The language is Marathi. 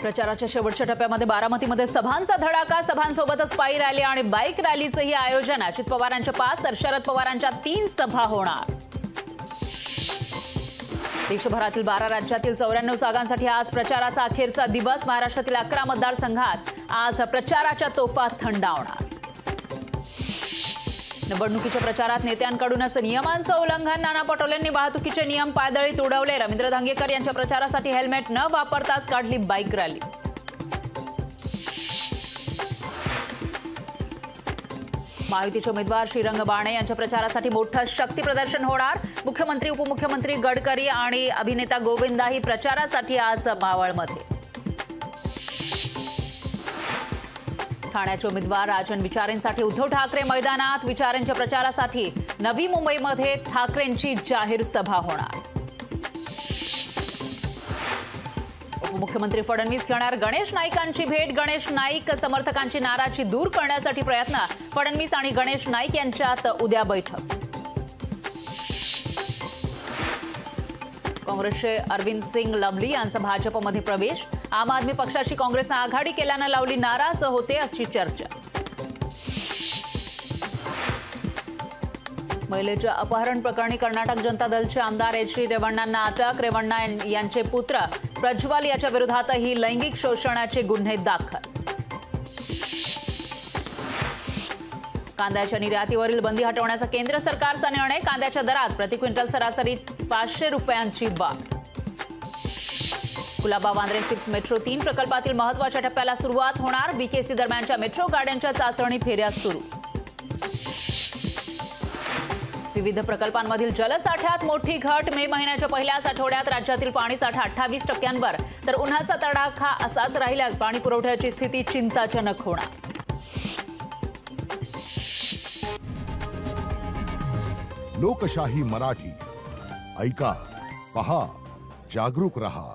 प्रचाराच्या शेवटच्या टप्प्यामध्ये बारामतीमध्ये सभांचा धडाका, सभांसोबतच पायी रॅली आणि बाईक रॅलीचंही आयोजन। अजित पवारांच्या 5 तर शरद पवारांच्या 3 सभा होणार। देशभरातील 12 राज्यातील 94 जागांसाठी आज प्रचाराचा अखेरचा दिवस। महाराष्ट्रातील 11 मतदारसंघात आज प्रचाराच्या तोफा थंडावणार। निवडणुकीच्या प्रचारात नेत्यांकडूनच नियमांचं उल्लंघन, नाना पटोलेंनी वाहतुकीचे नियम पायदळीत उडवले। रवींद्र धांगेकर यांच्या प्रचारासाठी हेल्मेट न वापरताच काढली बाईक रॅली। महायुतीचे उमेदवार श्रीरंग बारणे यांच्या प्रचारासाठी मोठं शक्ती प्रदर्शन होणार। मुख्यमंत्री, उपमुख्यमंत्री गडकरी आणि अभिनेता गोविंदाही प्रचारासाठी आज मावळमध्ये। ठाण्याचे उमेदवार राजन विचारेंसाठी उद्धव ठाकरे मैदानात। विचारेंच्या प्रचारासाठी नवी मुंबईमध्ये ठाकरेंची जाहीर सभा होणार। उपमुख्यमंत्री फडणवीस घेणार गणेश नाईकांची भेट। गणेश नाईक समर्थकांची नाराजी दूर करण्यासाठी प्रयत्न। फडणवीस आणि गणेश नाईक यांच्यात उद्या बैठक। काँग्रेसचे अरविंद सिंग लवली यांचा भाजपमध्ये प्रवेश। आम आदमी पक्षाची काँग्रेसने आघाडी केल्यानं लवली नाराज होते अशी चर्चा। महिलेच्या अपहरण प्रकरणी कर्नाटक जनता दलचे आमदार एच.डी. रेवण्णांना अटक। रेवण्णा यांचे पुत्र प्रज्वल याच्या विरोधातही लैंगिक शोषणाचे गुन्हे दाखल। कांद्याच्या निर्यातीवरील बंदी हटवण्याचा केंद्र सरकारचा निर्णय। कांद्याच्या दरात प्रति क्विंटल सरासरी 500 रुपयांची वाढ। कुलाबा वांद्रे 6 मेट्रो 3 प्रकल्पातील महत्त्वाच्या टप्प्याला सुरुवात होणार। बीकेसी दरम्यानच्या मेट्रो गाड्यांच्या चाचणी फेऱ्या सुरू। विविध प्रकल्पांमधील जलसाठ्यात मोठी घट। मे महिन्याच्या पहिल्याच आठवड्यात राज्यातील पाणीसाठा 28% तर उन्हाचा तडाखा असाच राहिल्यास पाणी पुरवठ्याची स्थिती चिंताजनक होणार। लोकशाही मराठी ऐका, पहा, जागरूक रहा।